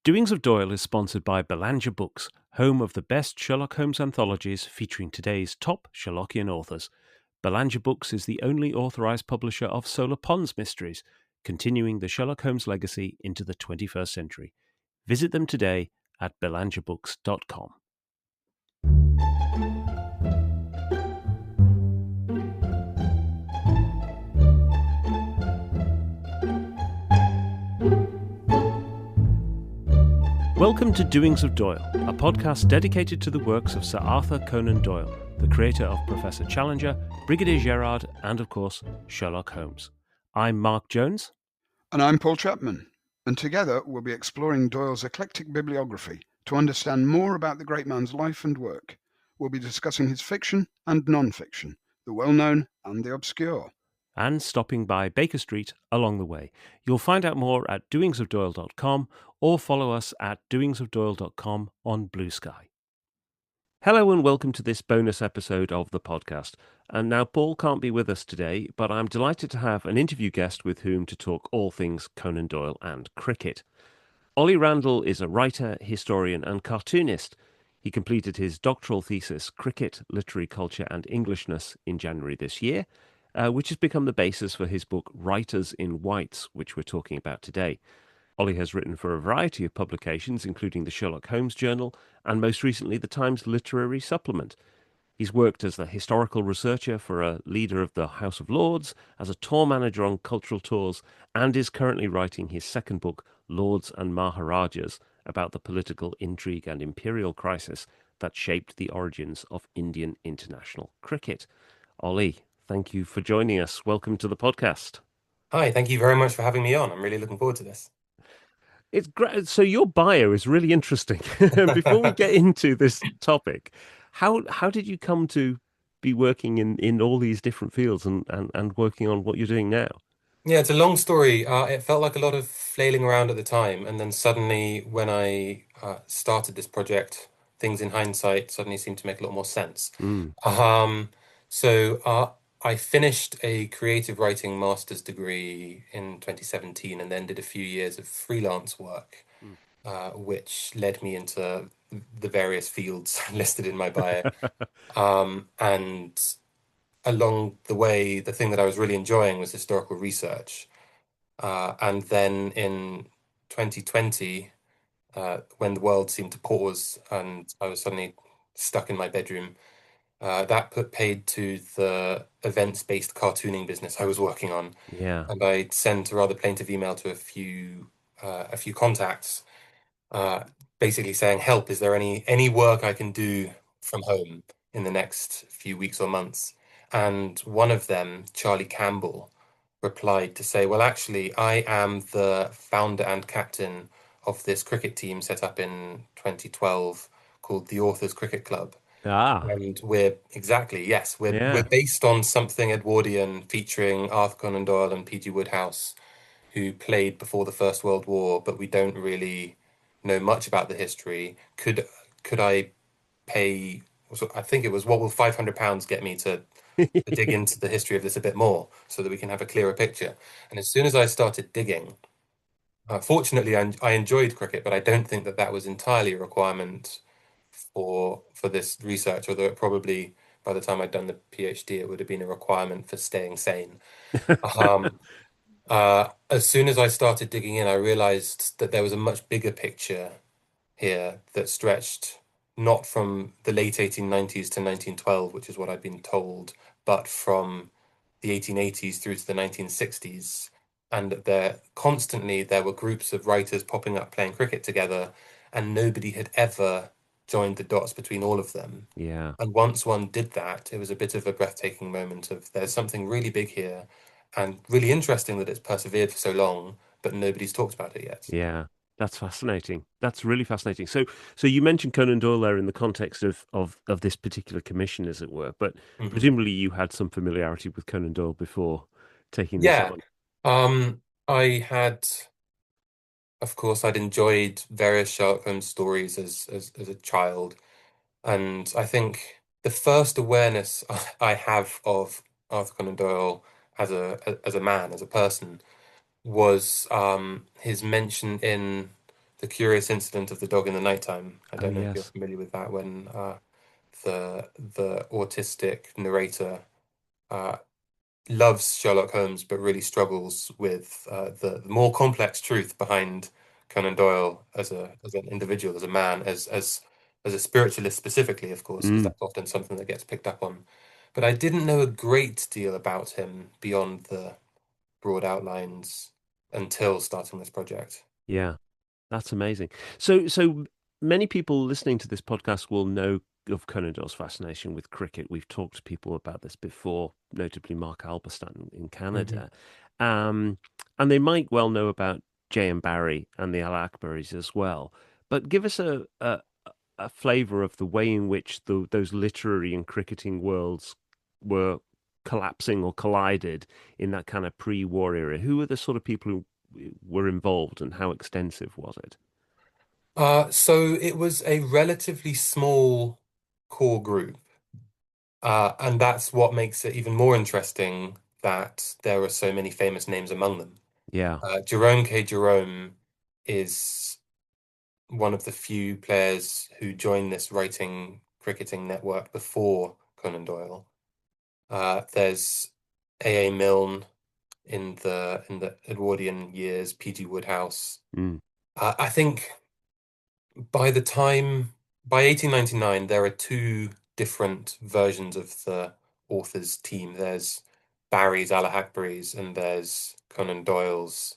Doings of Doyle is sponsored by Belanger Books, home of the best Sherlock Holmes anthologies featuring today's top Sherlockian authors. Belanger Books is the only authorised publisher of Solar Pond's mysteries, continuing the Sherlock Holmes legacy into the 21st century. Visit them today at belangerbooks.com. Welcome to Doings of Doyle, a podcast dedicated to the works of Sir Arthur Conan Doyle, the creator of Professor Challenger, Brigadier Gerard, and of course, Sherlock Holmes. I'm Mark Jones. And I'm Paul Chapman. And together we'll be exploring Doyle's eclectic bibliography to understand more about the great man's life and work. We'll be discussing his fiction and non-fiction, the well-known and the obscure. And stopping by Baker Street along the way. You'll find out more at doingsofdoyle.com or follow us at doingsofdoyle.com on Blue Sky. Hello and welcome to this bonus episode of the podcast. And now Paul can't be with us today, but I'm delighted to have an interview guest with whom to talk all things Conan Doyle and cricket. Ollie Randall is a writer, historian and cartoonist. He completed his doctoral thesis, Cricket, Literary Culture and Englishness, in January this year, which has become the basis for his book Writers in Whites, which we're talking about today. Ollie has written for a variety of publications, including the Sherlock Holmes Journal and most recently the Times Literary Supplement. He's worked as a historical researcher for a leader of the House of Lords, as a tour manager on cultural tours, and is currently writing his second book, Lords and Maharajas, about the political intrigue and imperial crisis that shaped the origins of Indian international cricket. Ollie, thank you for joining us. Welcome to the podcast. Hi, thank you very much for having me on. I'm really looking forward to this. It's great. So your bio is really interesting. Before we get into this topic, how did you come to be working in all these different fields and working on what you're doing now? Yeah, it's a long story. It felt like a lot of flailing around at the time. And then suddenly when I started this project, things in hindsight suddenly seemed to make a lot more sense. So I finished a creative writing master's degree in 2017 and then did a few years of freelance work, which led me into the various fields listed in my bio. And along the way, the thing that I was really enjoying was historical research. And then in 2020, when the world seemed to pause and I was suddenly stuck in my bedroom, that put paid to the events-based cartooning business I was working on. Yeah. And I sent a rather plaintive email to a few contacts, basically saying, help, is there any work I can do from home in the next few weeks or months? And one of them, Charlie Campbell, replied to say, well, actually, I am the founder and captain of this cricket team set up in 2012 called the Authors Cricket Club. And we're based on something Edwardian featuring Arthur Conan Doyle and P.G. Wodehouse, who played before the First World War, but we don't really know much about the history. Could I pay, I think it was, what will £500 get me to dig into the history of this a bit more so that we can have a clearer picture? And as soon as I started digging, fortunately I enjoyed cricket, but I don't think that was entirely a requirement for this research, although it probably, by the time I'd done the PhD, it would have been a requirement for staying sane. As soon as I started digging in, I realized that there was a much bigger picture here that stretched not from the late 1890s to 1912, which is what I'd been told, but from the 1880s through to the 1960s. And there were groups of writers popping up playing cricket together, and nobody had ever joined the dots between all of them. Yeah. And once one did that, it was a bit of a breathtaking moment of there's something really big here and really interesting that it's persevered for so long, but nobody's talked about it yet. Yeah. That's fascinating. That's really fascinating. So you mentioned Conan Doyle there in the context of this particular commission, as it were, but presumably you had some familiarity with Conan Doyle before taking this on. I had, of course, I'd enjoyed various Sherlock Holmes stories as a child, and I think the first awareness I have of Arthur Conan Doyle as a man, as a person, was his mention in the curious incident of the dog in the nighttime. I Oh, don't know if you're yes. familiar with that, when the autistic narrator uh, loves Sherlock Holmes, but really struggles with the more complex truth behind Conan Doyle as an individual, as a man, as a spiritualist specifically, of course, because Mm, that's often something that gets picked up on. But I didn't know a great deal about him beyond the broad outlines until starting this project. yeah. That's amazing. So many people listening to this podcast will know of Conan Doyle's fascination with cricket. We've talked to people about this before, notably Mark Alberstan in Hmm. Canada. Um, and they might well know about J.M. Barrie and the Al Akbaris as well. But give us a flavor of the way in which those literary and cricketing worlds were collapsing or collided in that kind of pre-war era. Who were the sort of people who were involved and how extensive was it? So it was a relatively small core group. And that's what makes it even more interesting that there are so many famous names among them. Yeah. Jerome K. Jerome is one of the few players who joined this writing cricketing network before Conan Doyle. There's A. Milne in the Edwardian years, P.G. Wodehouse. Mm. I think by the time by 1899, there are two different versions of the author's team. There's Barry's Alahakbari's and there's Conan Doyle's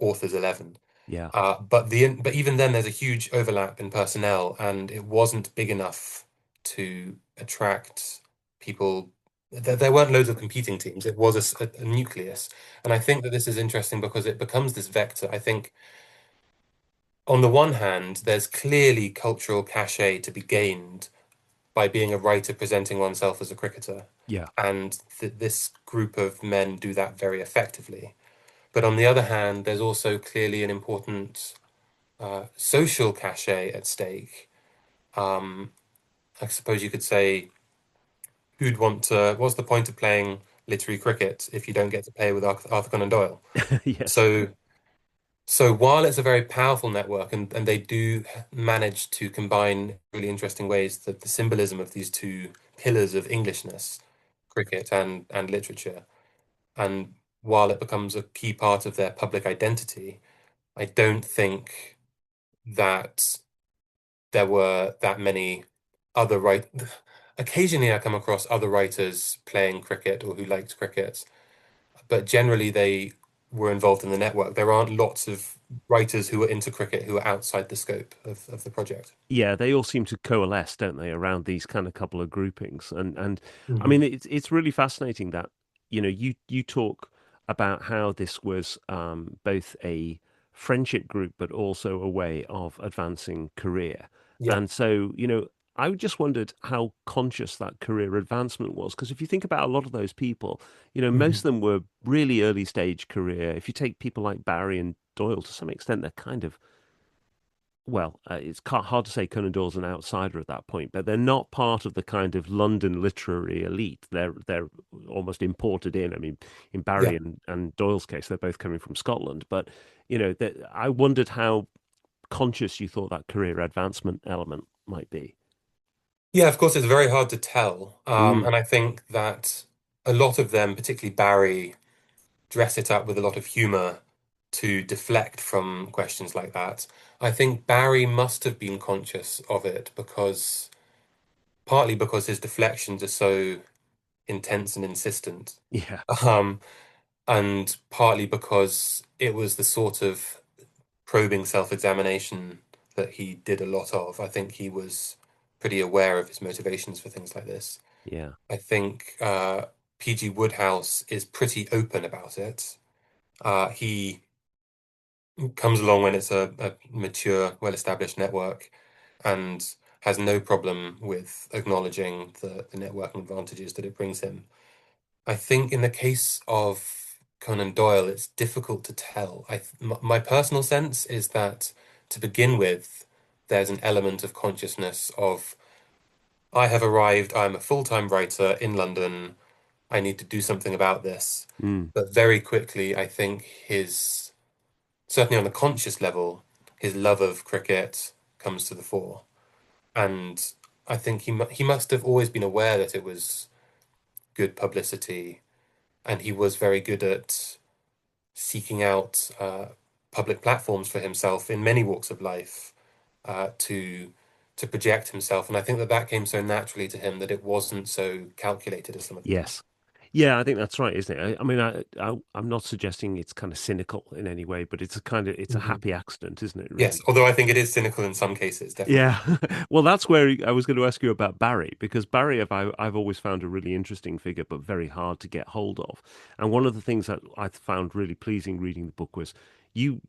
Author's 11. Yeah. But even then, there's a huge overlap in personnel, and it wasn't big enough to attract people. There weren't loads of competing teams. It was a nucleus, and I think that this is interesting because it becomes this vector. I think on the one hand, there's clearly cultural cachet to be gained by being a writer presenting oneself as a cricketer, Yeah. and this group of men do that very effectively. But on the other hand, there's also clearly an important social cachet at stake. Um, I suppose you could say, who'd want to? What's the point of playing literary cricket if you don't get to play with Arthur Conan Doyle? Yes. So, so while it's a very powerful network, and they do manage to combine really interesting ways the symbolism of these two pillars of Englishness, cricket and literature, and while it becomes a key part of their public identity, I don't think that there were that many other write. Occasionally, I come across other writers playing cricket or who liked cricket, but generally they were involved in the network. There aren't lots of writers who are into cricket who are outside the scope of the project. Yeah, they all seem to coalesce, don't they, around these kind of couple of groupings. And I Hmm. mean it's really fascinating that, you talk about how this was both a friendship group but also a way of advancing career. Yeah. And so, I just wondered how conscious that career advancement was. Because if you think about a lot of those people, most of Hmm. them were really early stage career. If you take people like Barry and Doyle, to some extent, they're kind of, well, it's hard to say Conan Doyle's an outsider at that point, but they're not part of the kind of London literary elite. They're almost imported in. I mean, in Yeah. Barry and Doyle's case, they're both coming from Scotland. But I wondered how conscious you thought that career advancement element might be. Yeah, of course, it's very hard to tell. Mm, And I think that a lot of them, particularly Barry, dress it up with a lot of humor to deflect from questions like that. I think Barry must have been conscious of it because partly because his deflections are so intense and insistent, yeah, um, and partly because it was the sort of probing self-examination that he did a lot of. I think he was pretty aware of his motivations for things like this. yeah, I think P.G. Wodehouse is pretty open about it. He comes along when it's a mature, well-established network and has no problem with acknowledging the networking advantages that it brings him. I think in the case of Conan Doyle, it's difficult to tell. My personal sense is that to begin with, there's an element of consciousness of I have arrived, I'm a full-time writer in London, I need to do something about this. mm, But very quickly, I think his certainly on a conscious level, his love of cricket comes to the fore. And I think he must have always been aware that it was good publicity, and he was very good at seeking out public platforms for himself in many walks of life to project himself. And I think that that came so naturally to him that it wasn't so calculated as some of the others. Yes. Yeah, I think that's right, isn't it? I mean, I'm not suggesting it's kind of cynical in any way, but it's a Mhm. happy accident, isn't it, Yes, really? although I think it is cynical in some cases, definitely. Yeah. Well, that's where I was going to ask you about Barry, because Barry, I've always found a really interesting figure, but very hard to get hold of. And one of the things that I found really pleasing reading the book was you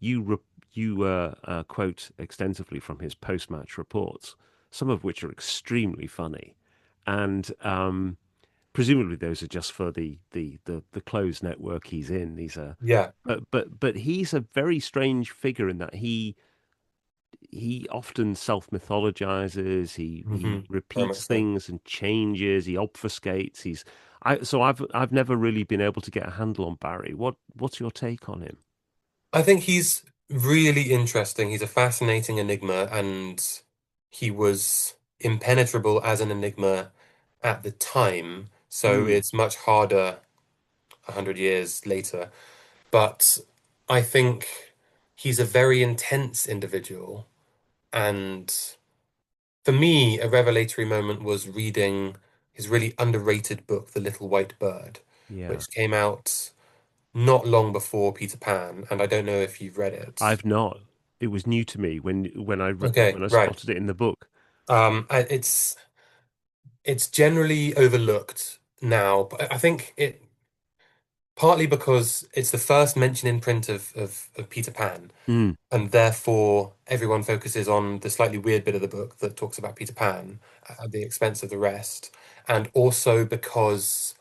quote extensively from his post-match reports, some of which are extremely funny, and presumably those are just for the closed network he's in. These are, Yeah. but he's a very strange figure in that he often self-mythologizes. He Very repeats much so. things and changes. He obfuscates. I've never really been able to get a handle on Barry. What's your take on him? I think he's really interesting. He's a fascinating enigma, and he was impenetrable as an enigma at the time. So Mm, it's much harder 100 years later. But I think he's a very intense individual. And for me, a revelatory moment was reading his really underrated book, The Little White Bird, yeah, which came out not long before Peter Pan. And I don't know if you've read it. I've not. It was new to me Okay, when I right. spotted it in the book. It's generally overlooked now, but I think it partly because it's the first mention in print of Peter Pan, Mm, and therefore everyone focuses on the slightly weird bit of the book that talks about Peter Pan at the expense of the rest, and also because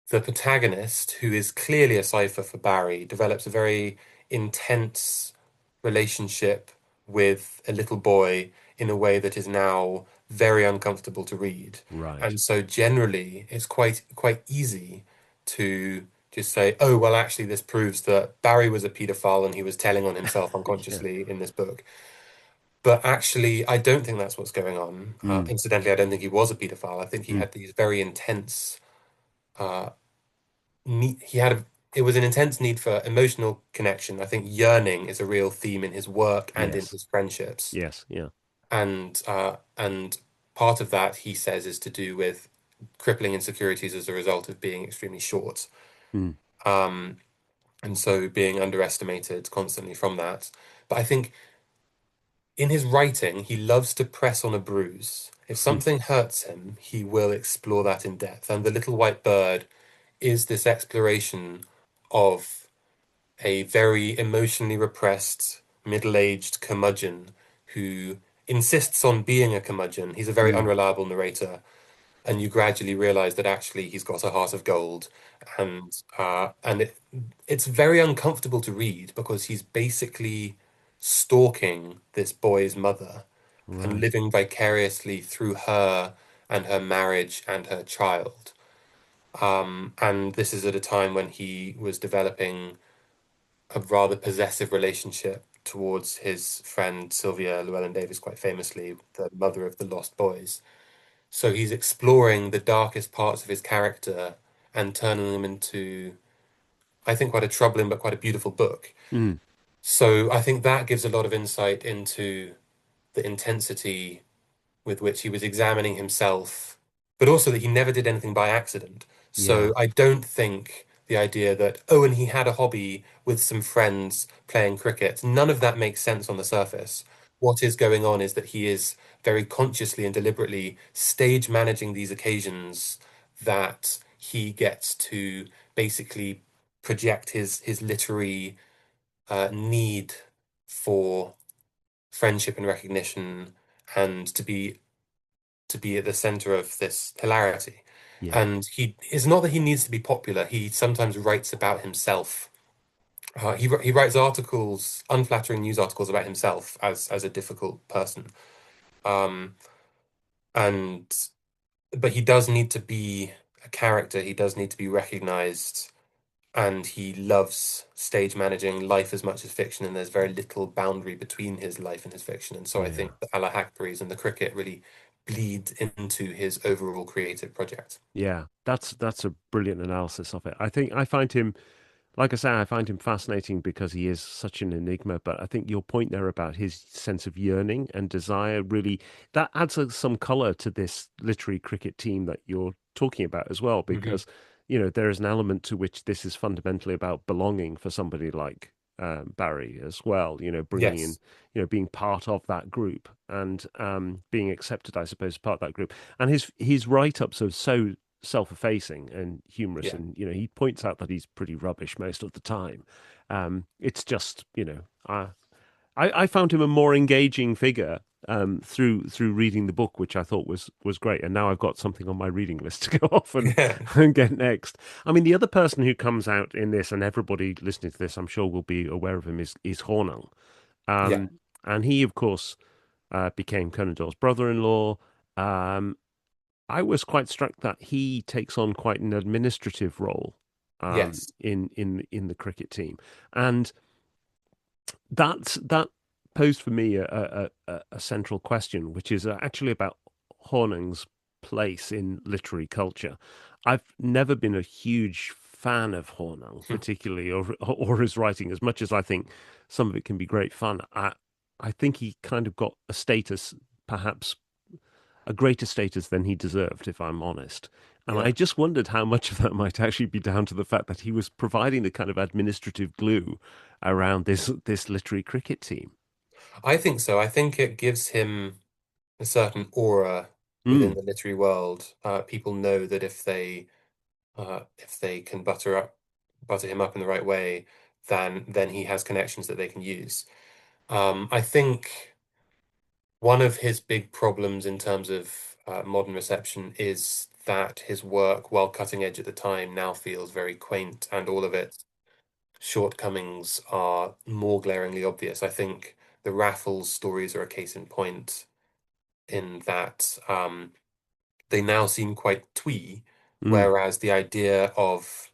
the protagonist, who is clearly a cipher for Barry, develops a very intense relationship with a little boy in a way that is now very uncomfortable to read. right. And so generally it's quite easy to just say, oh, well, actually, this proves that Barry was a paedophile and he was telling on himself Yeah. unconsciously in this book. But actually, I don't think that's what's going on. Mm, Incidentally, I don't think he was a paedophile. I think he mm, had these very intense uh, need, he had a, it was an intense need for emotional connection. I think yearning is a real theme in his work and in yes. his friendships. Yes. Yeah. And part of that, he says, is to do with crippling insecurities as a result of being extremely short. Mm, Um, and so being underestimated constantly from that. But I think in his writing, he loves to press on a bruise. If something hurts him, he will explore that in depth. And The Little White Bird is this exploration of a very emotionally repressed, middle-aged curmudgeon who insists on being a curmudgeon. He's a very mm, unreliable narrator, and you gradually realize that actually he's got a heart of gold, and it's very uncomfortable to read because he's basically stalking this boy's mother and right. living vicariously through her and her marriage and her child. And this is at a time when he was developing a rather possessive relationship towards his friend Sylvia Llewellyn Davis, quite famously, the mother of the Lost Boys. So he's exploring the darkest parts of his character and turning them into, I think, quite a troubling but quite a beautiful book. Mm, So I think that gives a lot of insight into the intensity with which he was examining himself, but also that he never did anything by accident. yeah. So I don't think the idea that, oh, and he had a hobby with some friends playing cricket, none of that makes sense on the surface. What is going on is that he is very consciously and deliberately stage managing these occasions that he gets to basically project his literary need for friendship and recognition and to be at the center of this hilarity. Yeah. And it's not that he needs to be popular. He sometimes writes about himself. He writes articles, unflattering news articles about himself as a difficult person. Um, and but he does need to be a character. He does need to be recognized and he loves stage managing life as much as fiction, and there's very little boundary between his life and his fiction. And so I Yeah. think the Allah Hackberries and the cricket really bleed into his overall creative project. Yeah, that's a brilliant analysis of it. I think I find him, like I say, I find him fascinating because he is such an enigma. But I think your point there about his sense of yearning and desire really that adds some color to this literary cricket team that you're talking about as well. Hmm. Because there is an element to which this is fundamentally about belonging for somebody like Barry as well. Bringing in, Yes. being part of that group and being accepted, I suppose, as part of that group. And his write-ups are so self-effacing and humorous, Yeah. and he points out that he's pretty rubbish most of the time. It's just I found him a more engaging figure through reading the book, which I thought was great. And now I've got something on my reading list to go off and, Yeah. and get next. I mean, the other person who comes out in this, and everybody listening to this, I'm sure will be aware of him, is Hornung. Yeah. Um, and he, of course, became Conan Doyle's brother-in-law. Um, I was quite struck that he takes on quite an administrative role Yes. in the cricket team, and that posed for me a central question, which is actually about Hornung's place in literary culture. I've never been a huge fan of Hornung, particularly, or his writing, as much as I think some of it can be great fun. I think he kind of got a status, perhaps a greater status than he deserved, if I'm honest. And I Yeah. just wondered how much of that might actually be down to the fact that he was providing the kind of administrative glue around this literary cricket team. I think so. I think it gives him a certain aura within Mm, the literary world. People know that if they can butter him up in the right way, then he has connections that they can use. I think one of his big problems in terms of modern reception is that his work, while cutting edge at the time, now feels very quaint, and all of its shortcomings are more glaringly obvious. I think the Raffles stories are a case in point in that they now seem quite twee, mm, whereas the idea of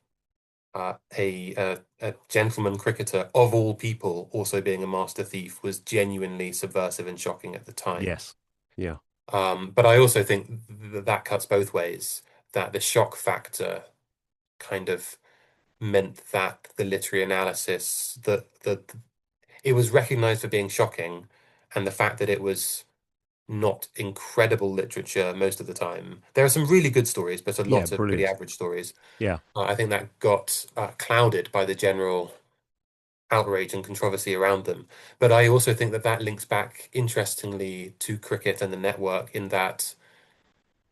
a gentleman cricketer of all people also being a master thief was genuinely subversive and shocking at the time. yes. Yeah. But I also think that that cuts both ways, that the shock factor kind of meant that the literary analysis, that it was recognized for being shocking, and the fact that it was not incredible literature most of the time. There are some really good stories, but a Yeah. lot of pretty Brilliant. average stories. Yeah. I think that got clouded by the general outrage and controversy around them. But I also think that that links back interestingly to cricket and the network in that,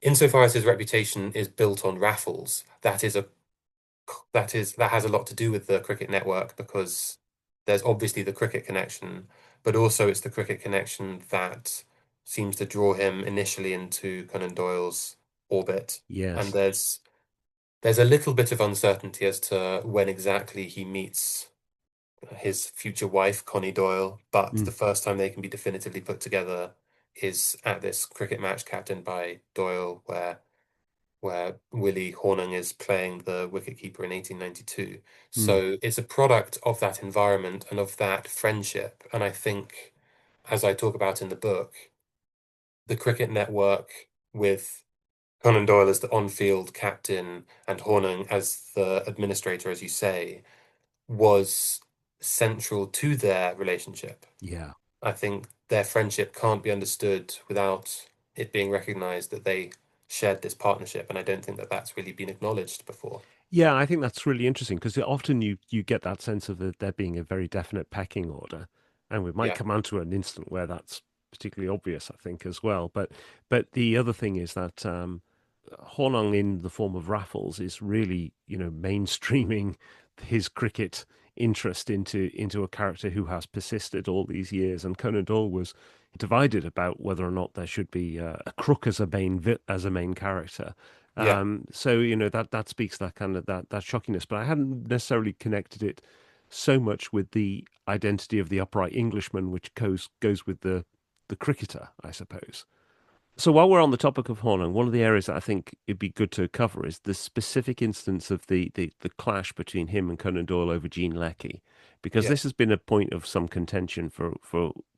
insofar as his reputation is built on Raffles, that has a lot to do with the cricket network because there's obviously the cricket connection, but also it's the cricket connection that seems to draw him initially into Conan Doyle's orbit. And Yes. there's a little bit of uncertainty as to when exactly he meets his future wife, Connie Doyle, but Mm, the first time they can be definitively put together is at this cricket match captained by Doyle, where Willie Hornung is playing the wicketkeeper in 1892. mm. So it's a product of that environment and of that friendship. And I think, as I talk about in the book, the cricket network with Conan Doyle as the on-field captain and Hornung as the administrator, as you say, was central to their relationship. Yeah. I think their friendship can't be understood without it being recognized that they shared this partnership, and I don't think that that's really been acknowledged before. Yeah, I think that's really interesting because often you get that sense of there being a very definite pecking order, and we might Yeah, come on to an instant where that's particularly obvious, I think, as well. But the other thing is that Hornung in the form of Raffles is really, mainstreaming his cricket interest into a character who has persisted all these years. And Conan Doyle was divided about whether or not there should be a crook as as a main character. yeah, So that speaks that kind of that shockiness. But I hadn't necessarily connected it so much with the identity of the upright Englishman, which goes with the cricketer, I suppose. So while we're on the topic of Hornung, one of the areas that I think it'd be good to cover is the specific instance of the clash between him and Conan Doyle over Jean Leckie, because Yeah. this has been a point of some contention for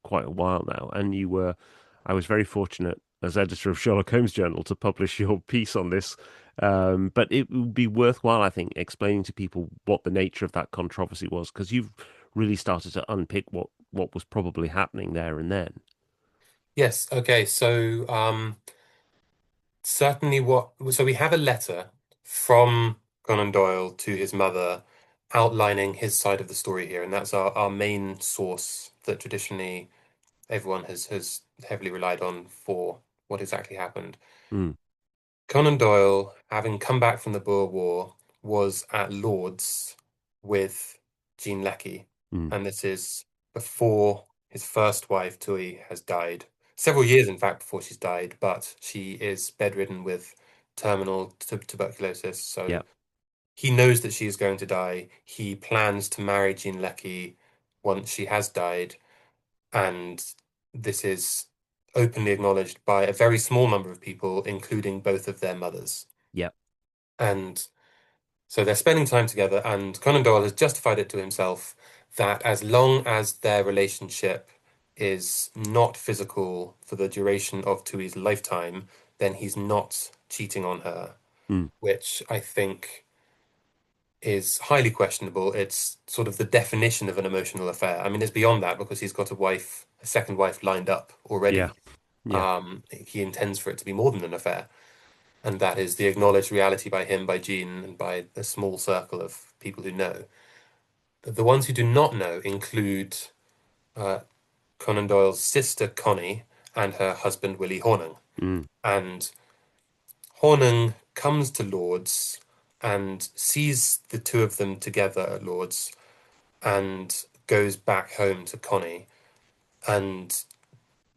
quite a while now. And I was very fortunate as editor of Sherlock Holmes Journal to publish your piece on this. But it would be worthwhile, I think, explaining to people what the nature of that controversy was, because you've really started to unpick what was probably happening there and then. Yes. Okay. So certainly so we have a letter from Conan Doyle to his mother outlining his side of the story here, and that's our main source that traditionally everyone has heavily relied on for what exactly happened. Mm, Conan Doyle, having come back from the Boer War, was at Lord's with Jean Leckie, mm, and this is before his first wife, Tui, has died. Several years, in fact, before she's died, but she is bedridden with terminal tuberculosis, so yeah, he knows that she is going to die. He plans to marry Jean Leckie once she has died, and this is openly acknowledged by a very small number of people, including both of their mothers. yeah. And so they're spending time together, and Conan Doyle has justified it to himself that as long as their relationship is not physical for the duration of Tui's lifetime, then he's not cheating on her, Mm. which I think is highly questionable. It's sort of the definition of an emotional affair. I mean, it's beyond that because he's got a wife, a second wife lined up Yeah, already. yeah, He intends for it to be more than an affair, and that is the acknowledged reality by him, by Jean, and by a small circle of people who know. The ones who do not know include uh, Conan Doyle's sister Connie and her husband Willie Hornung. mm, And Hornung comes to Lord's and sees the two of them together at Lord's and goes back home to Connie. And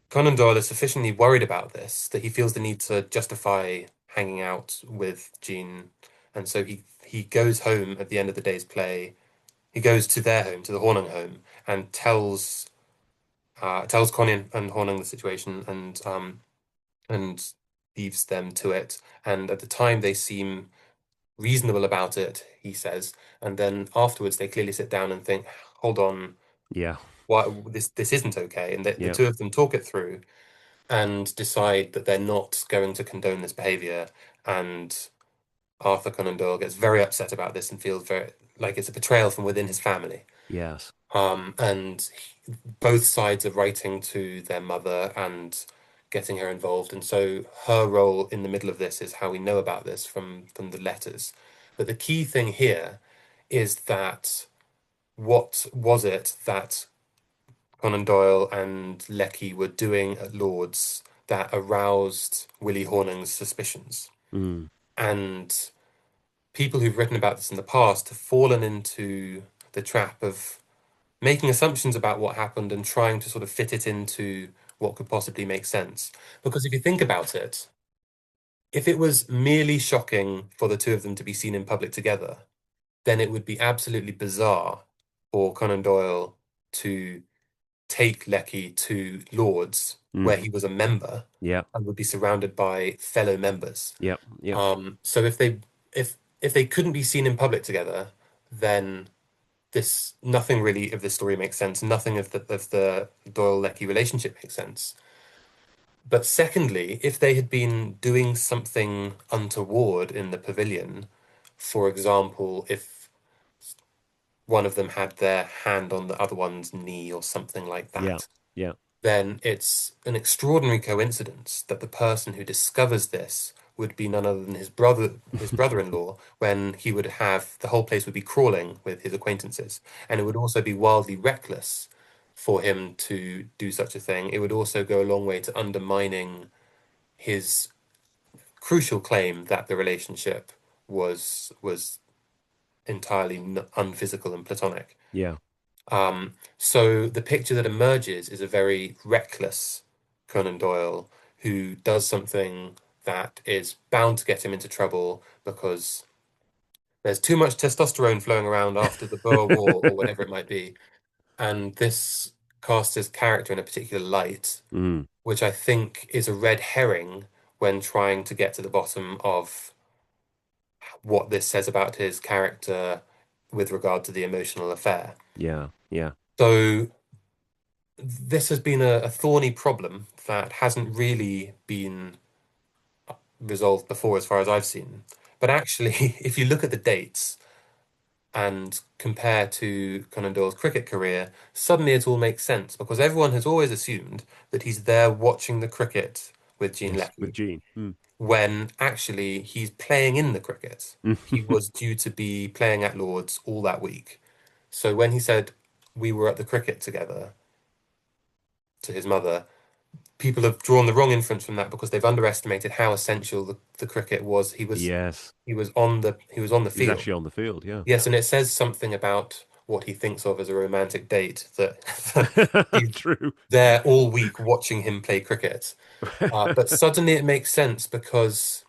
Conan Doyle is sufficiently worried about this that he feels the need to justify hanging out with Jean. And so he goes home at the end of the day's play. He goes to their home, to the Hornung home, and tells Connie and Hornung the situation and leaves them to it. And at the time they seem reasonable about it, he says, and then afterwards they clearly sit down and think, hold on, yeah, why this isn't okay. And the yeah, two of them talk it through and decide that they're not going to condone this behavior. And Arthur Conan Doyle gets very upset about this and feels very like it's a betrayal from within his family. yes, And both sides are writing to their mother and getting her involved. And so her role in the middle of this is how we know about this from the letters. But the key thing here is that what was it that Conan Doyle and Lecky were doing at Lord's that aroused Willie Hornung's suspicions? mm, And people who've written about this in the past have fallen into the trap of making assumptions about what happened and trying to sort of fit it into what could possibly make sense. Because if you think about it, if it was merely shocking for the two of them to be seen in public together, then it would be absolutely bizarre for Conan Doyle to take Lecky to Lord's, mm, where he was a member yeah, and would be surrounded by fellow members. yeah, yeah, So if they couldn't be seen in public together, then this nothing really of this story makes sense. Nothing of the Doyle Lecky relationship makes sense. But secondly, if they had been doing something untoward in the pavilion, for example, if one of them had their hand on the other one's knee or something like yeah, that, yeah, then it's an extraordinary coincidence that the person who discovers this would be none other than his brother-in-law, when he would have the whole place would be crawling with his acquaintances. And it would also be wildly reckless for him to do such a thing. It would also go a long way to undermining his crucial claim that the relationship was entirely unphysical and platonic. yeah, So the picture that emerges is a very reckless Conan Doyle who does something that is bound to get him into trouble because there's too much testosterone flowing around after the Boer War or whatever it might be. And this casts his character in a particular light, mm, which I think is a red herring when trying to get to the bottom of what this says about his character with regard to the emotional affair. Yeah, yeah, So this has been a thorny problem that hasn't really been resolved before, as far as I've seen. But actually, if you look at the dates and compare to Conan Doyle's cricket career, suddenly it all makes sense because everyone has always assumed that he's there watching the cricket with Jean yes, with Leckie, Gene. when actually he's playing in the cricket. He was due to be playing at Lord's all that week. So when he said we were at the cricket together to his mother, people have drawn the wrong inference from that because they've underestimated how essential the cricket was. Yes, He was on the he was field. actually on the field. Yeah, Yes, and it says something about what he thinks of as a romantic date that he's true. there all week watching him play cricket. But suddenly it makes sense because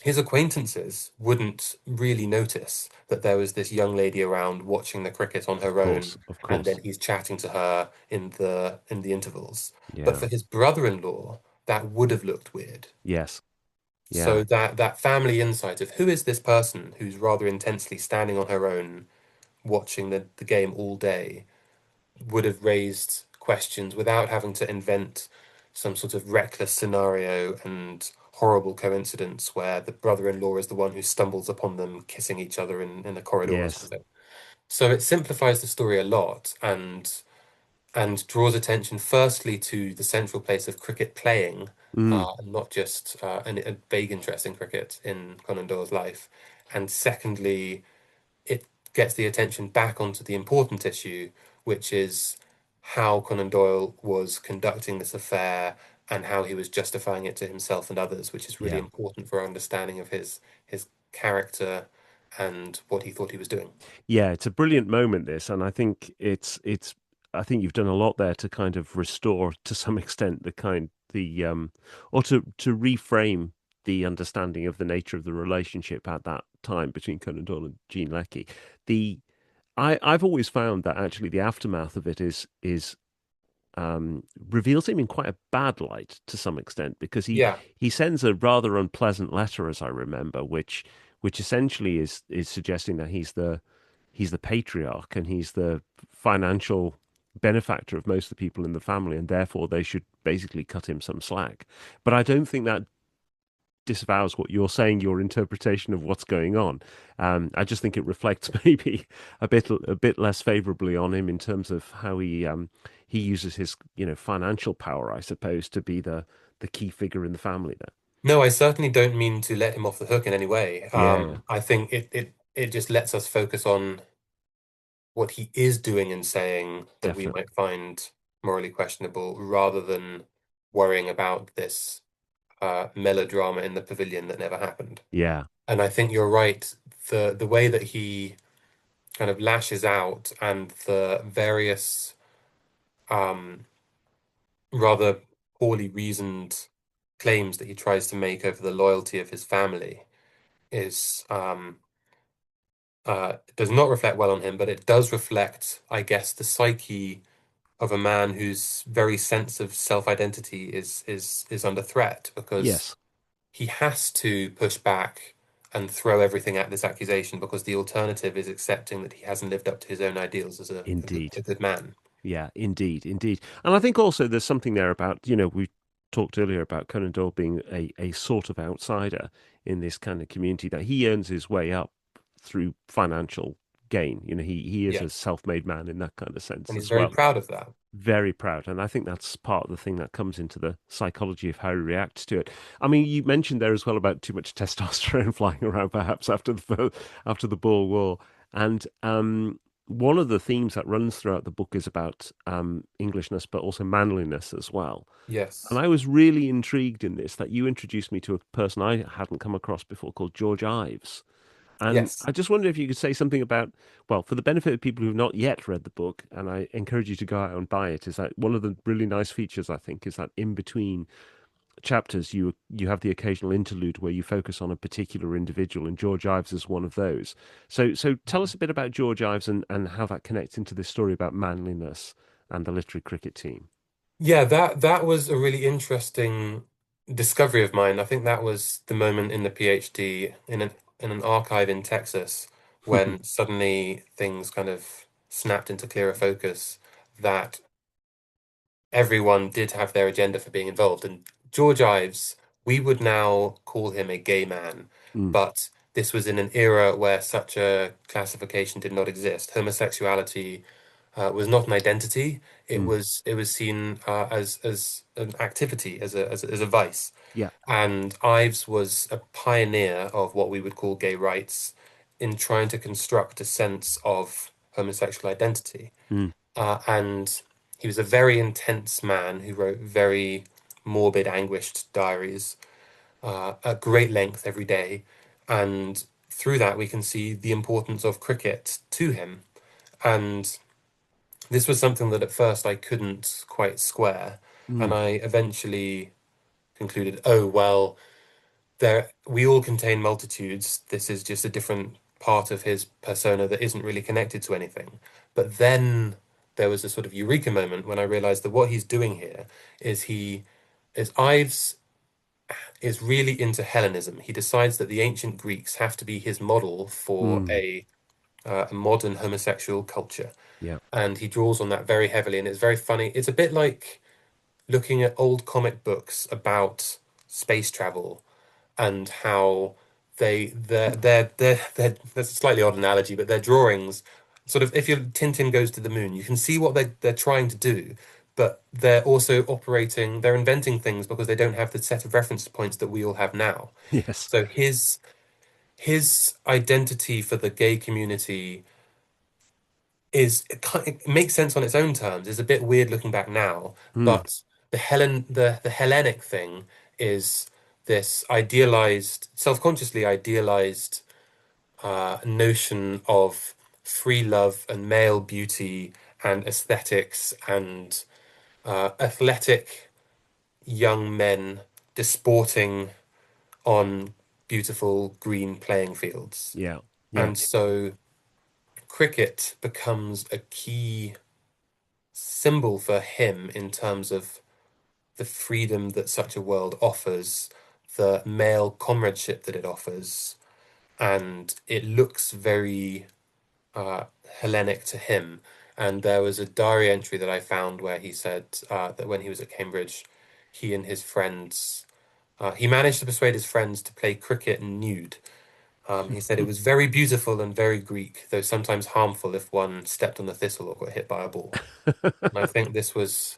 his acquaintances wouldn't really notice that there was this young lady around watching the cricket on Of her course, own, of and then course. he's chatting to her in the intervals. But Yeah. for his brother-in-law, that would have looked weird. Yes. Yeah. So that family insight of who is this person who's rather intensely standing on her own, watching the game all day, would have raised questions without having to invent some sort of reckless scenario and horrible coincidence where the brother-in-law is the one who stumbles upon them kissing each other in a corridor or Yes. something. So it simplifies the story a lot and draws attention firstly to the central place of cricket playing, Mm. and not just a vague interest in cricket in Conan Doyle's life. And secondly, it gets the attention back onto the important issue, which is how Conan Doyle was conducting this affair and how he was justifying it to himself and others, which is really Yeah. important for our understanding of his character and what he thought he was doing. Yeah, it's a brilliant moment, this, and I think it's I think you've done a lot there to kind of restore to some extent or to reframe the understanding of the nature of the relationship at that time between Conan Doyle and Jean Leckie. The I've always found that actually the aftermath of it is reveals him in quite a bad light to some extent because Yeah. he sends a rather unpleasant letter, as I remember, which essentially is suggesting that he's the patriarch and he's the financial benefactor of most of the people in the family, and therefore they should basically cut him some slack. But I don't think that disavows what you're saying, your interpretation of what's going on. I just think it reflects maybe a bit less favorably on him in terms of how he uses his financial power, I suppose, to be the key figure in the family there. No, I certainly don't mean to let him off the hook in any way. Yeah, yeah, I think it just lets us focus on what he is doing and saying that we definitely. might find morally questionable, rather than worrying about this melodrama in the pavilion that never happened. Yeah. And I think you're right. The way that he kind of lashes out and the various um, rather poorly reasoned claims that he tries to make over the loyalty of his family is does not reflect well on him, but it does reflect, I guess, the psyche of a man whose very sense of self-identity is under threat because Yes. he has to push back and throw everything at this accusation because the alternative is accepting that he hasn't lived up to his own ideals as Indeed. a good man. Yeah, indeed, indeed. And I think also there's something there about, we talked earlier about Conan Doyle being a sort of outsider in this kind of community, that he earns his way up through financial gain. He is a Yes, self-made man in that kind of and sense he's as very well. proud of that. Very proud. And I think that's part of the thing that comes into the psychology of how he reacts to it. I mean, you mentioned there as well about too much testosterone flying around, perhaps after the Boer War. And one of the themes that runs throughout the book is about Englishness, but also manliness as well. And Yes, I was really intrigued in this that you introduced me to a person I hadn't come across before called George Ives. And yes. I just wondered if you could say something about, well, for the benefit of people who've not yet read the book, and I encourage you to go out and buy it, is that one of the really nice features, I think, is that in between chapters you have the occasional interlude where you focus on a particular individual, and George Ives is one of those. So tell us a bit about George Ives and how that connects into this story about manliness and the literary cricket team. Yeah, that was a really interesting discovery of mine. I think that was the moment in the PhD in an archive in Texas when suddenly things kind of snapped into clearer focus that everyone did have their agenda for being involved. And George Ives, we would now call him a gay man, Mm, but this was in an era where such a classification did not exist. Homosexuality was not an identity. It mm, was seen as an activity, as a vice. yeah. And Ives was a pioneer of what we would call gay rights in trying to construct a sense of homosexual identity. Mm, And he was a very intense man who wrote very morbid, anguished diaries at great length every day. And through that, we can see the importance of cricket to him. And this was something that at first I couldn't quite square. And mm, I eventually concluded, oh, well, we all contain multitudes. This is just a different part of his persona that isn't really connected to anything. But then there was a sort of eureka moment when I realized that what he's doing here is Ives is really into Hellenism. He decides that the ancient Greeks have to be his model for mm, a modern homosexual culture. yeah. And he draws on that very heavily, and it's very funny. It's a bit like looking at old comic books about space travel and how they're that's a slightly odd analogy, but their drawings sort of if your Tintin goes to the moon, you can see what they're trying to do, but they're inventing things because they don't have the set of reference points that we all have now. Yes. So his identity for the gay community it makes sense on its own terms. It's a bit weird looking back now, Mm, but the Hellenic thing is this idealized, self-consciously idealized notion of free love and male beauty and aesthetics and athletic young men disporting on beautiful green playing fields. yeah. Yeah. And so cricket becomes a key symbol for him in terms of the freedom that such a world offers, the male comradeship that it offers, and it looks very Hellenic to him. And there was a diary entry that I found where he said that when he was at Cambridge, he and his friends, he managed to persuade his friends to play cricket nude. He said it was very beautiful and very Greek, though sometimes harmful if one stepped on the thistle or got hit by a ball. And I think this was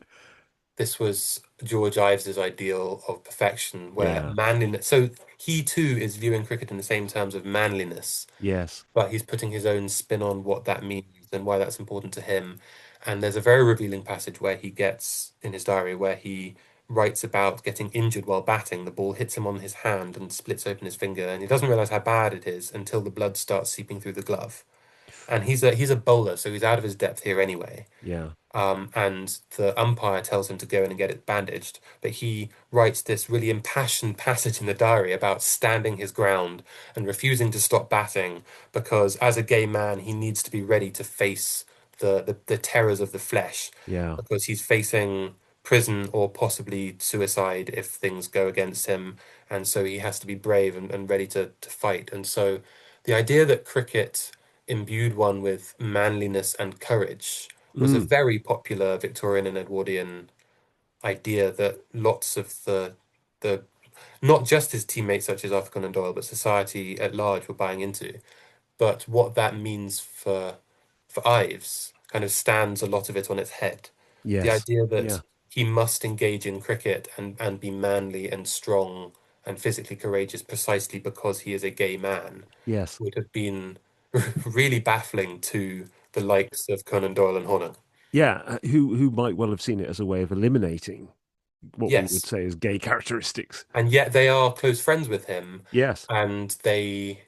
George Ives's ideal of perfection, where Yeah. manliness. So he too is viewing cricket in the same terms of manliness, Yes. but he's putting his own spin on what that means and why that's important to him. And there's a very revealing passage where he gets in his diary where he writes about getting injured while batting. The ball hits him on his hand and splits open his finger, and he doesn't realize how bad it is until the blood starts seeping through the glove. And he's a bowler, so he's out of his depth here anyway. Yeah. And the umpire tells him to go in and get it bandaged. But he writes this really impassioned passage in the diary about standing his ground and refusing to stop batting because, as a gay man, he needs to be ready to face the terrors of the flesh Yeah. because he's facing prison or possibly suicide if things go against him. And so he has to be brave and ready to fight. And so the idea that cricket imbued one with manliness and courage was a Mm, very popular Victorian and Edwardian idea that lots of the not just his teammates such as Arthur Conan Doyle, but society at large were buying into. But what that means for Ives kind of stands a lot of it on its head. The yes. idea Yeah. that he must engage in cricket and be manly and strong and physically courageous precisely because he is a gay man Yes. would have been really baffling to the likes of Conan Doyle and Horner. Yeah. Who might well have seen it as a way of eliminating what we would Yes, say is gay characteristics. and yet they are close friends with him, Yes. and they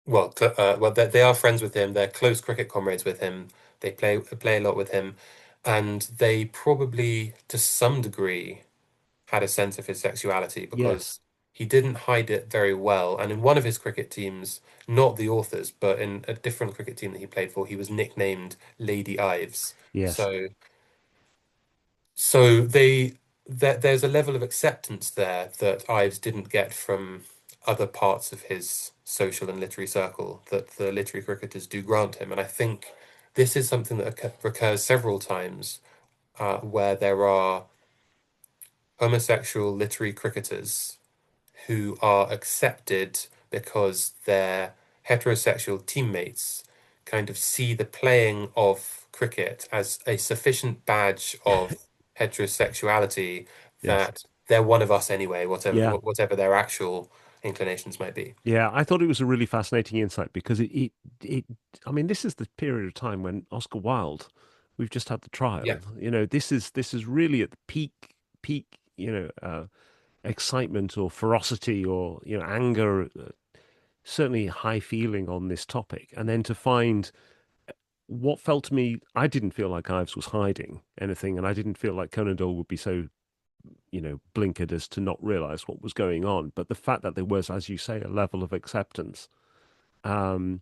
are friends with him. They're close cricket comrades with him. They play a lot with him, and they probably, to some degree, had a sense of his sexuality Yes. because he didn't hide it very well. And in one of his cricket teams, not the authors, but in a different cricket team that he played for, he was nicknamed Lady Ives. Yes. So So there's a level of acceptance there that Ives didn't get from other parts of his social and literary circle that the literary cricketers do grant him. And I think this is something that recurs several times where there are homosexual literary cricketers who are accepted because their heterosexual teammates kind of see the playing of cricket as a sufficient badge of heterosexuality Yes. that they're one of us anyway, Yeah. whatever their actual inclinations might be. Yeah, I thought it was a really fascinating insight because it I mean, this is the period of time when Oscar Wilde, we've just had the Yeah, trial. This is really at the peak, excitement or ferocity or, anger, certainly high feeling on this topic. And then to find what felt to me, I didn't feel like Ives was hiding anything, and I didn't feel like Conan Doyle would be so, blinkered as to not realize what was going on. But the fact that there was, as you say, a level of acceptance, um,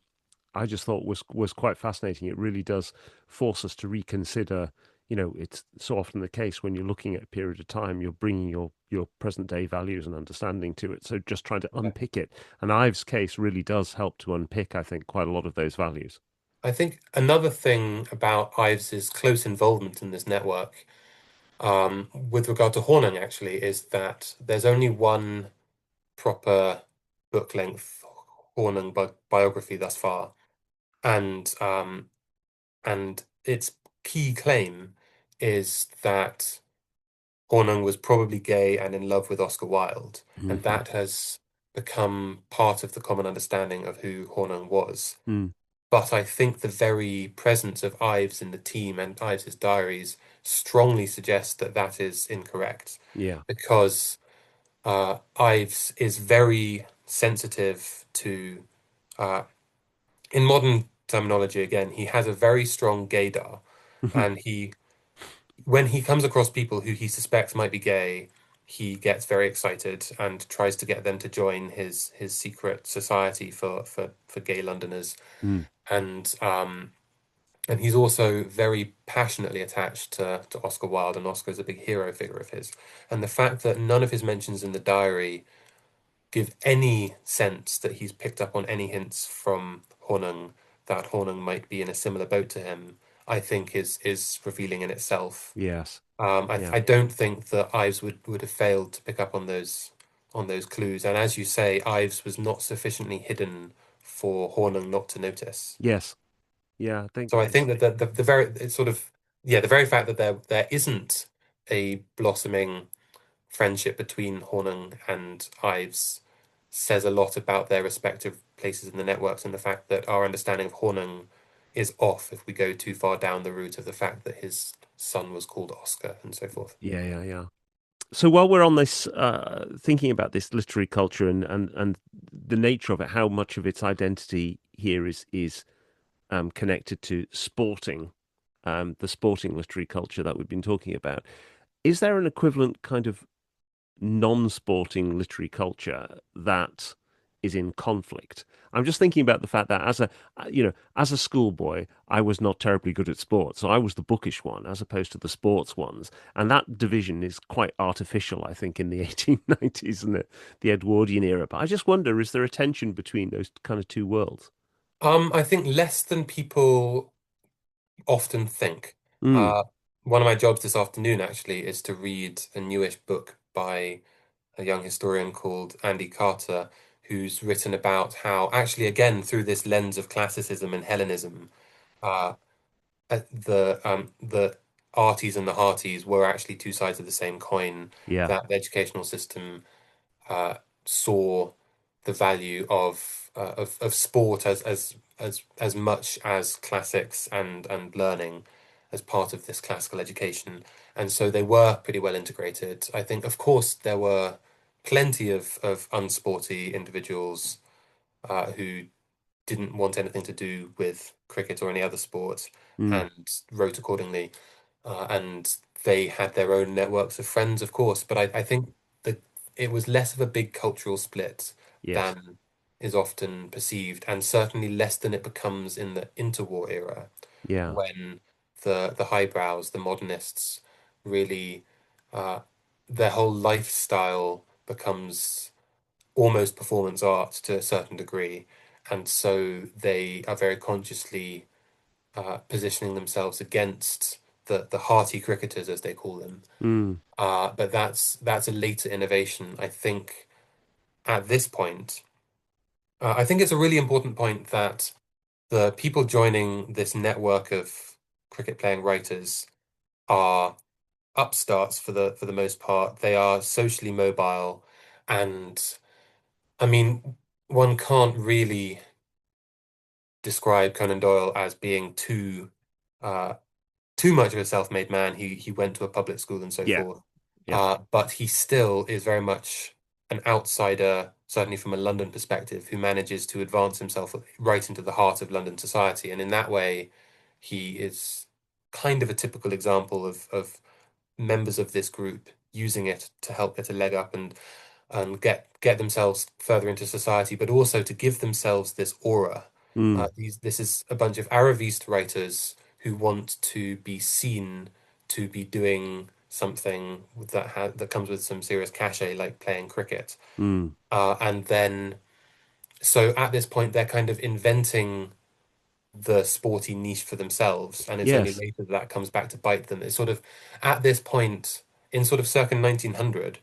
I just thought was quite fascinating. It really does force us to reconsider. It's so often the case when you're looking at a period of time, you're bringing your present day values and understanding to it. So just trying to yeah. unpick it, and Ives' case really does help to unpick, I think, quite a lot of those values. I think another thing about Ives's close involvement in this network, with regard to Hornung, actually, is that there's only one proper book length Hornung biography thus far, and its key claim is that Hornung was probably gay and in love with Oscar Wilde, and Hmm. that has become part of the common understanding of who Hornung was. Mm. But I think the very presence of Ives in the team and Ives's diaries strongly suggests that that is incorrect, Yeah. because Ives is very sensitive to, uh, in modern terminology, again, he has a very strong gaydar, and when he comes across people who he suspects might be gay, he gets very excited and tries to get them to join his secret society for gay Londoners, Mm. and and he's also very passionately attached to Oscar Wilde, and Oscar is a big hero figure of his. And the fact that none of his mentions in the diary give any sense that he's picked up on any hints from Hornung that Hornung might be in a similar boat to him, I think is revealing in itself. Yes. Yeah. I don't think that Ives would have failed to pick up on those clues. And as you say, Ives was not sufficiently hidden for Hornung not to notice. Yes. Yeah. I think So I think that the very it's sort of yeah, the very fact that there isn't a blossoming friendship between Hornung and Ives says a lot about their respective places in the networks, and the fact that our understanding of Hornung is off if we go too far down the route of the fact that his son was called Oscar and so forth. Yeah. Yeah. Yeah. So while we're on this, thinking about this literary culture and the nature of it, how much of its identity here is connected to sporting, the sporting literary culture that we've been talking about. Is there an equivalent kind of non-sporting literary culture that is in conflict? I'm just thinking about the fact that as a schoolboy, I was not terribly good at sports, so I was the bookish one as opposed to the sports ones, and that division is quite artificial, I think, in the 1890s and the Edwardian era. But I just wonder, is there a tension between those kind of two worlds? I think less than people often think. Mm, Uh, One of my jobs this afternoon actually is to read a newish book by a young historian called Andy Carter, who's written about how, actually, again, through this lens of classicism and Hellenism, uh, the arties and the hearties were actually two sides of the same coin, yeah, that the educational system uh, saw the value of sport as much as classics and learning as part of this classical education, and so they were pretty well integrated. I think, of course, there were plenty of unsporty individuals who didn't want anything to do with cricket or any other sport mm, and wrote accordingly. And they had their own networks of friends, of course, but I think that it was less of a big cultural split yes, than is often perceived, and certainly less than it becomes in the interwar era, yeah, when the highbrows, the modernists, really uh, their whole lifestyle becomes almost performance art to a certain degree, and so they are very consciously positioning themselves against the hearty cricketers, as they call them. Mm. But that's a later innovation. I think at this point, I think it's a really important point that the people joining this network of cricket playing writers are upstarts for the most part. They are socially mobile, and I mean, one can't really describe Conan Doyle as being uh, too much of a self-made man. He went to a public school and so Yeah. forth. Yeah. But he still is very much an outsider, certainly from a London perspective, who manages to advance himself right into the heart of London society. And in that way, he is kind of a typical example of members of this group using it to help get a leg up and get themselves further into society, but also to give themselves this aura. Mm. This is a bunch of Aravist writers who want to be seen to be doing something that comes with some serious cachet, like playing cricket. Mm. And then, so at this point, they're kind of inventing the sporty niche for themselves, and it's only Yes. later that comes back to bite them. It's sort of at this point, in sort of circa 1900,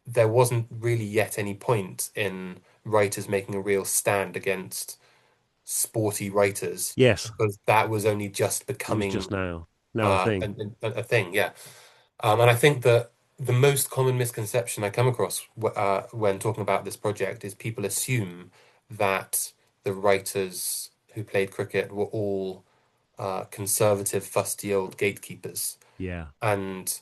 there wasn't really yet any point in writers making a real stand against sporty writers, Yes. because that was only just It was just becoming now a thing. a thing, yeah. And I think that the most common misconception I come across when talking about this project is people assume that the writers who played cricket were all conservative, fusty old gatekeepers. Yeah. And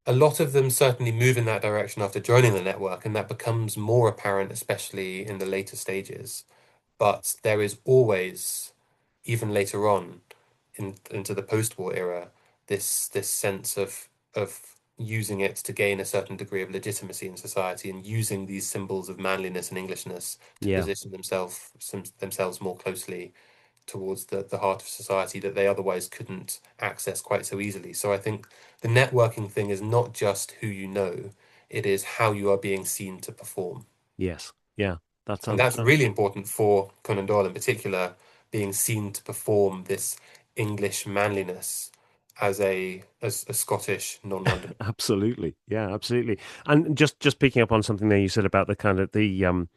a lot of them certainly move in that direction after joining the network, and that becomes more apparent, especially in the later stages. But there is always, even later on, into the post-war era, this sense of using it to gain a certain degree of legitimacy in society, and using these symbols of manliness and Englishness to Yeah. position themselves more closely towards the heart of society that they otherwise couldn't access quite so easily. So I think the networking thing is not just who you know, it is how you are being seen to perform. Yes. Yeah. That And sounds that's really important for Conan Doyle in particular, being seen to perform this English manliness as a Scottish non-Londoner. absolutely. Yeah, absolutely. And just picking up on something there you said about the kind of the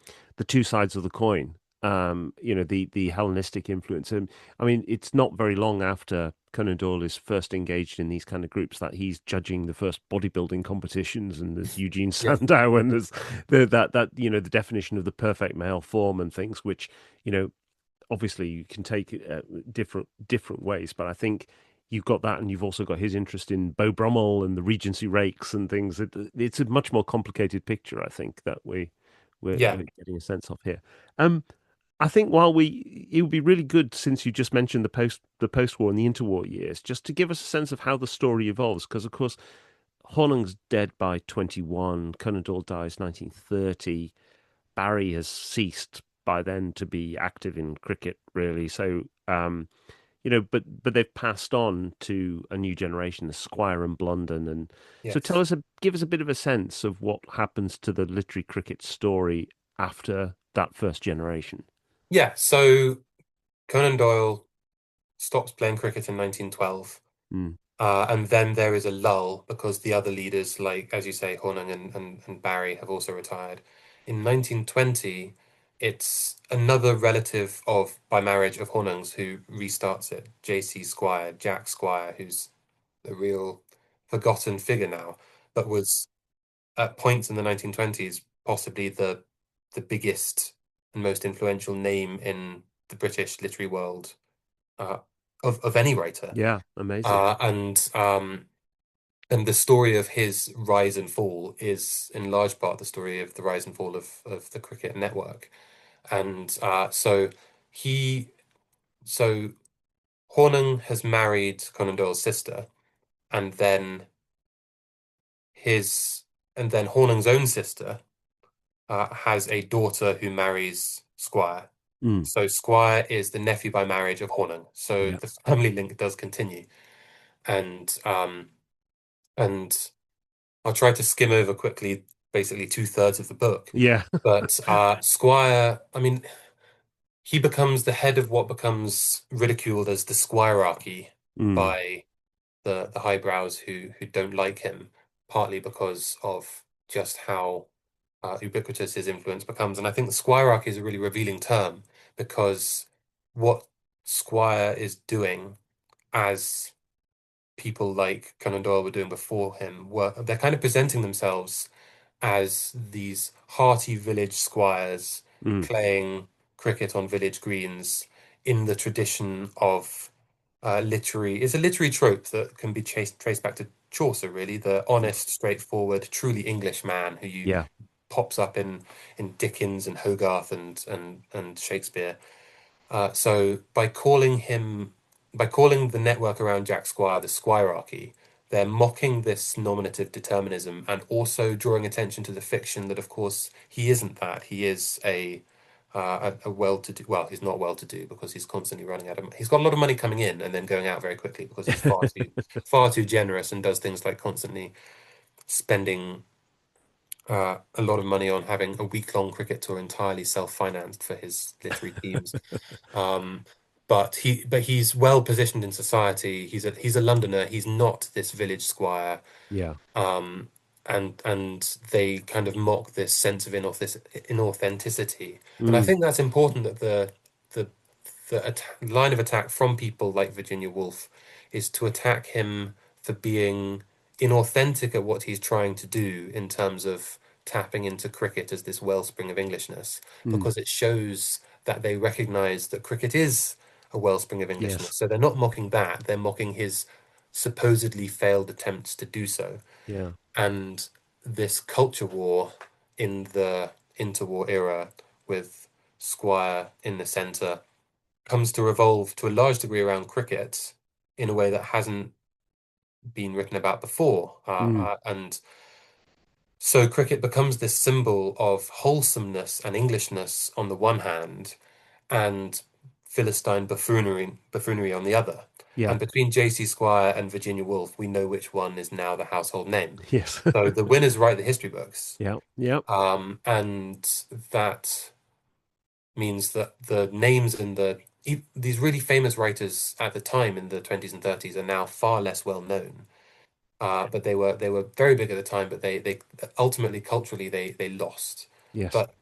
two sides of the coin. The Hellenistic influence. And I mean, it's not very long after Conan Doyle is first engaged in these kind of groups that he's judging the first bodybuilding competitions, and there's Eugene Yeah, Sandow, and there's the definition of the perfect male form and things, which you know obviously you can take it different ways, but I think you've got that, and you've also got his interest in Beau Brummel and the Regency rakes and things. It's a much more complicated picture, I think, that yeah, we're getting a sense of here. Um, I think it would be really good, since you just mentioned the post-war and the interwar years, just to give us a sense of how the story evolves, because of course Hornung's dead by 21, Conan Doyle dies 1930. Barry has ceased by then to be active in cricket, really. So, but they've passed on to a new generation, the Squire and Blunden, and so yes. give us a bit of a sense of what happens to the literary cricket story after that first generation. Yeah, so Conan Doyle stops playing cricket in 1912. Mm. And then there is a lull because the other leaders, like, as you say, Hornung and Barry, have also retired. In 1920, it's another relative by marriage of Hornung's who restarts it, J.C. Squire, Jack Squire, who's a real forgotten figure now, but was at points in the 1920s possibly the biggest and most influential name in the British literary world uh, of any writer. Yeah, amazing. Uh, and um, and the story of his rise and fall is in large part the story of the rise and fall of the cricket network. And he, so Hornung has married Conan Doyle's sister, and then his, and then Hornung's own sister has a daughter who marries Squire. Mm. So Squire is the nephew by marriage of Hornung. So Yeah. the family link does continue. And And I'll try to skim over quickly, basically two-thirds of the book. Yeah. But Squire, I mean, he becomes the head of what becomes ridiculed as the squirearchy Mm. by the highbrows who don't like him, partly because of just how ubiquitous his influence becomes. And I think the squirearchy is a really revealing term because what Squire is doing, as people like Conan Doyle were doing before him, they're kind of presenting themselves as these hearty village squires Mm. playing cricket on village greens in the tradition of it's a literary trope that can be traced back to Chaucer, really, the honest, straightforward, truly English man who you Yeah. pops up in Dickens and Hogarth and Shakespeare. So by calling the network around Jack Squire the Squirearchy, they're mocking this nominative determinism and also drawing attention to the fiction that, of course, he isn't that. He is a well-to-do. Well, he's not well-to-do because he's constantly running out of. He's got a lot of money coming in and then going out very quickly because he's far too generous and does things like constantly spending a lot of money on having a week-long cricket tour entirely self-financed for his literary teams. Um, but he's well positioned in society. He's a Londoner. He's not this village squire. Yeah. Um, and they kind of mock this sense of inauthenticity. And I Mm. think that's important that the line of attack from people like Virginia Woolf is to attack him for being inauthentic at what he's trying to do in terms of tapping into cricket as this wellspring of Englishness, Mm. because it shows that they recognize that cricket is a wellspring of Englishness. Yes. So they're not mocking that, they're mocking his supposedly failed attempts to do so. Yeah. And this culture war in the interwar era with Squire in the centre comes to revolve to a large degree around cricket in a way that hasn't been written about before. Mm. And so cricket becomes this symbol of wholesomeness and Englishness on the one hand, and Philistine buffoonery on the other. Yeah. And between J.C. Squire and Virginia Woolf, we know which one is now the household name. Yes. So the winners write the history books. Yeah. Yeah. And that means that the names in these really famous writers at the time in the 20s and 30s are now far less well known. But they were very big at the time, but they ultimately culturally they lost. Yes. But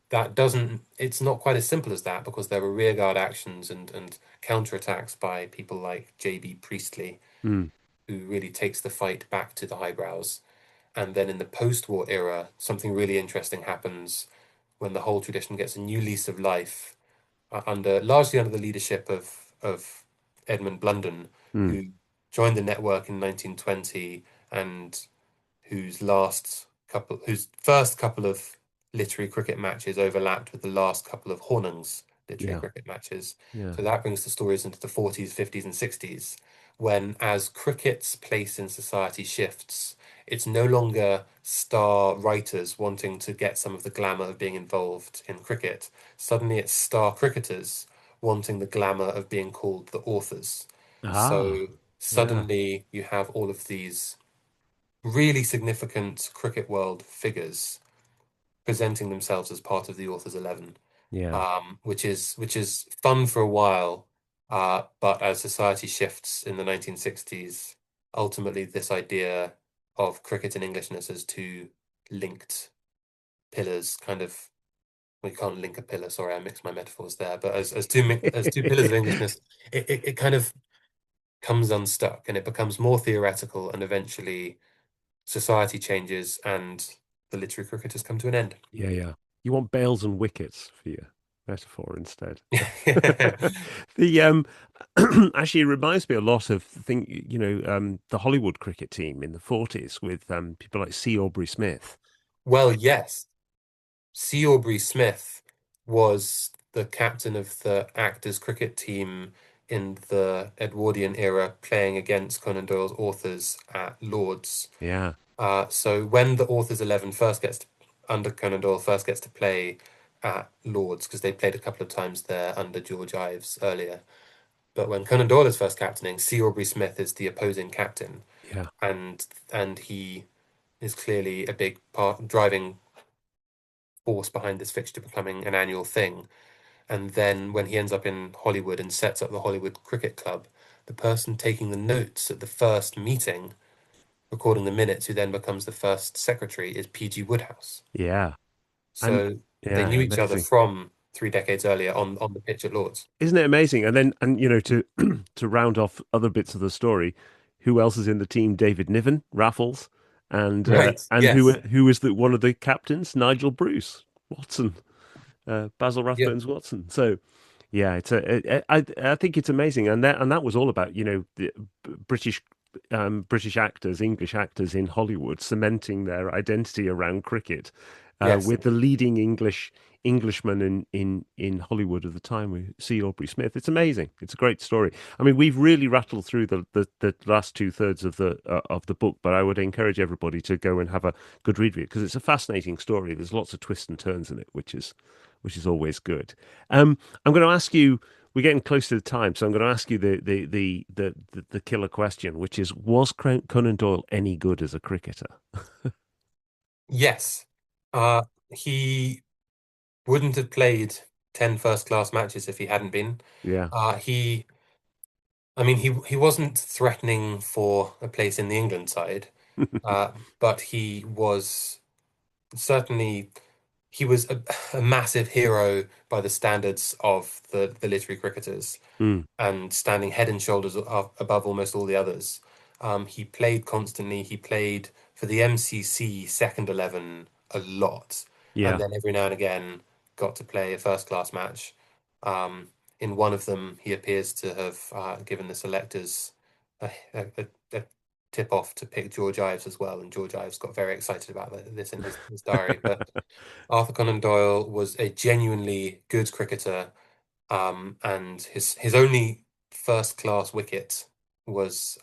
it's not quite as simple as that because there were rearguard actions and counterattacks by people like J.B. Priestley, Mm. who really takes the fight back to the highbrows. And then in the post-war era, something really interesting happens when the whole tradition gets a new lease of life largely under the leadership of Edmund Blunden, Mm. who joined the network in 1920 and whose first couple of literary cricket matches overlapped with the last couple of Hornung's literary Yeah. cricket matches. Yeah. So that brings the stories into the 40s, 50s, and 60s, when as cricket's place in society shifts, it's no longer star writers wanting to get some of the glamour of being involved in cricket. Suddenly it's star cricketers wanting the glamour of being called the authors. Ah. So Yeah. suddenly you have all of these really significant cricket world figures presenting themselves as part of the Authors 11, Yeah. which is fun for a while, but as society shifts in the 1960s, ultimately this idea of cricket and Englishness as two linked pillars kind of. We can't link a pillar. Sorry, I mixed my metaphors there. But as two pillars of Englishness, it kind of comes unstuck and it becomes more theoretical, and eventually society changes and the literary cricket has come to an end. Yeah. Yeah. You want bales and wickets for your metaphor instead. The actually it reminds me a lot of the Hollywood cricket team in the 40s with people like C. Aubrey Smith. Well, yes, C. Aubrey Smith was the captain of the actors cricket team in the Edwardian era, playing against Conan Doyle's authors at Lord's. Yeah. So when the Authors 11 under Conan Doyle first gets to play at Lord's, because they played a couple of times there under George Ives earlier. But when Conan Doyle is first captaining, C. Aubrey Smith is the opposing captain. Yeah. and he is clearly a big driving force behind this fixture becoming an annual thing. And then when he ends up in Hollywood and sets up the Hollywood Cricket Club, the person taking the notes at the first meeting, recording the minutes, who then becomes the first secretary, is P.G. Wodehouse. Yeah. And So they yeah, knew each other amazing. from 3 decades earlier on the pitch at Lord's. Isn't it amazing? And then, and to to round off other bits of the story, who else is in the team? David Niven, Raffles, Right. and Yes. who is the one of the captains? Nigel Bruce Watson, Basil Yeah. Rathbones Watson. So yeah, I think it's amazing, and that was all about the British British actors, English actors in Hollywood cementing their identity around cricket, Yes. with the leading Englishman in Hollywood at the time, with C. Aubrey Smith. It's amazing. It's a great story. I mean, we've really rattled through the last two-thirds of the book, but I would encourage everybody to go and have a good read of it because it's a fascinating story. There's lots of twists and turns in it, which is always good. I'm going to ask you. We're getting close to the time, so I'm going to ask you the killer question, which is: was Conan Doyle any good as a cricketer? Yes. He wouldn't have played 10 first-class matches if he hadn't been. Yeah. He I mean, he wasn't threatening for a place in the England side, but he was certainly he was a massive hero by the standards of the literary cricketers, Mm, and standing head and shoulders above almost all the others. He played constantly. He played for the MCC second 11 a lot, and yeah. then every now and again got to play a first class match. Um, in one of them, he appears to have given the selectors a tip off to pick George Ives as well, and George Ives got very excited about this in his diary. But Arthur Conan Doyle was a genuinely good cricketer, and his only first class wicket was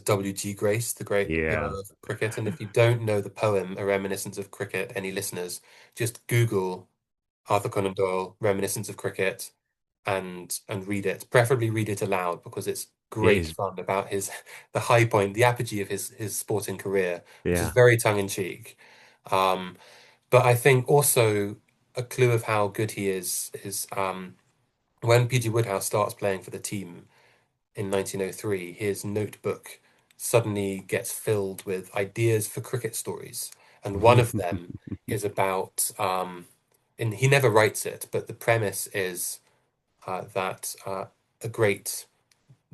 W.G. Grace, the great Yeah. hero of cricket. And if you don't know the poem A Reminiscence of Cricket, any listeners, just Google Arthur Conan Doyle, Reminiscence of Cricket, and read it. Preferably read it aloud because it's It great is. fun about his the high point, the apogee of his sporting career, which is Yeah. very tongue in cheek. Um, but I think also a clue of how good he is when P.G. Wodehouse starts playing for the team in 1903, his notebook suddenly gets filled with ideas for cricket stories. And one of them is about, and he never writes it, but the premise is that a great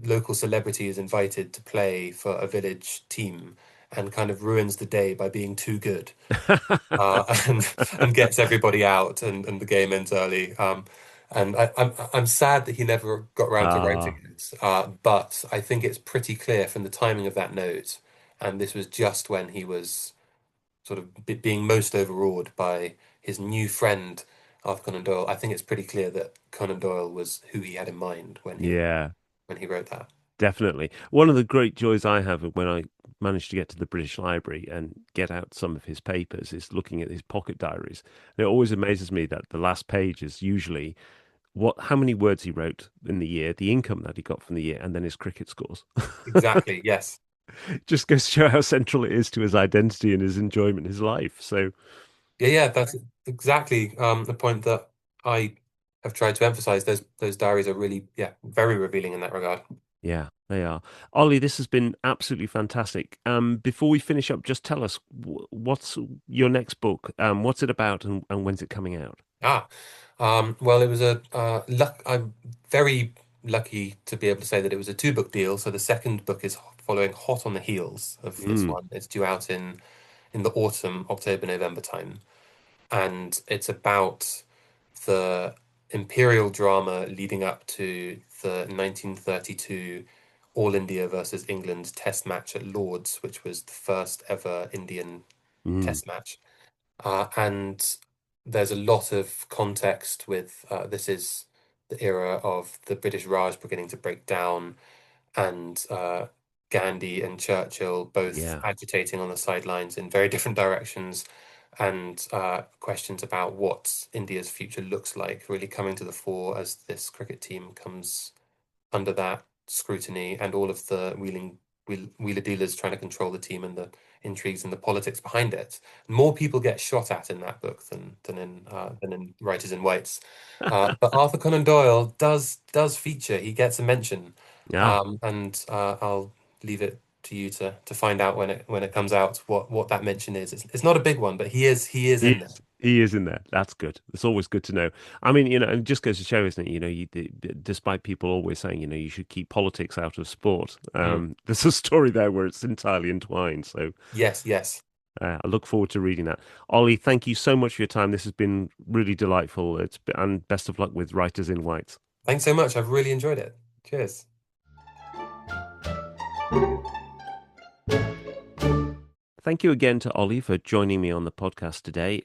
local celebrity is invited to play for a village team and kind of ruins the day by being too good, and gets everybody out, and the game ends early. And I'm sad that he never got around to writing Ah, it. But I think it's pretty clear from the timing of that note, and this was just when he was sort of being most overawed by his new friend Arthur Conan Doyle. I think it's pretty clear that Conan Doyle was who he had in mind yeah. when he wrote that. Definitely. One of the great joys I have when I manage to get to the British Library and get out some of his papers is looking at his pocket diaries. And it always amazes me that the last page is usually how many words he wrote in the year, the income that he got from the year, and then his cricket scores. Exactly. Yes. Just goes to show how central it is to his identity and his enjoyment, his life. So Yeah, yeah, that's exactly the point that I have tried to emphasize. Those diaries are really, yeah, very revealing in that regard. yeah, they are. Ollie, this has been absolutely fantastic. Before we finish up, just tell us what's your next book? What's it about, and when's it coming out? Ah, well, it was a luck. I'm very lucky to be able to say that it was a two-book deal. So the second book is following hot on the heels of this Mm, one. It's due out in the autumn, October, November time, and it's about the imperial drama leading up to the 1932 All India versus England Test match at Lord's, which was the first ever Indian mm, Test match. And there's a lot of context with this is the era of the British Raj beginning to break down, and Gandhi and Churchill both yeah, agitating on the sidelines in very different directions, and questions about what India's future looks like really coming to the fore as this cricket team comes under that scrutiny, and all of the wheeling wheeler dealers trying to control the team and the intrigues and the politics behind it. More people get shot at in that book than in Writers in Whites. But Arthur Conan Doyle does feature. He gets a mention, Yeah. and I'll leave it to you to find out when it comes out what that mention is. It's not a big one, but he is in there. He is in there. That's good. It's always good to know. I mean, it just goes to show, isn't it? Despite people always saying, you should keep politics out of sport. There's a story there where it's entirely entwined. So Yes. I look forward to reading that. Ollie, thank you so much for your time. This has been really delightful. And best of luck with Writers in White. Thanks so much. I've really enjoyed it. Cheers. Thank you again to Ollie for joining me on the podcast today.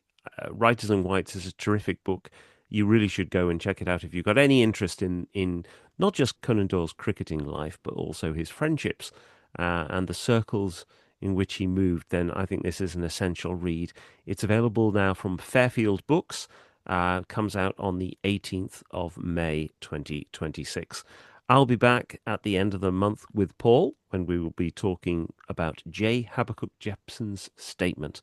Writers in Whites is a terrific book. You really should go and check it out if you've got any interest in not just Conan Doyle's cricketing life, but also his friendships and the circles in which he moved. Then I think this is an essential read. It's available now from Fairfield Books. Comes out on the 18th of May 2026. I'll be back at the end of the month with Paul when we will be talking about J. Habakkuk Jepson's statement.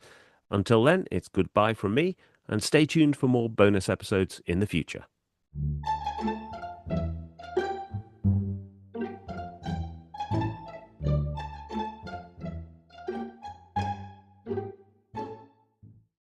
Until then, it's goodbye from me, and stay tuned for more bonus episodes in the future.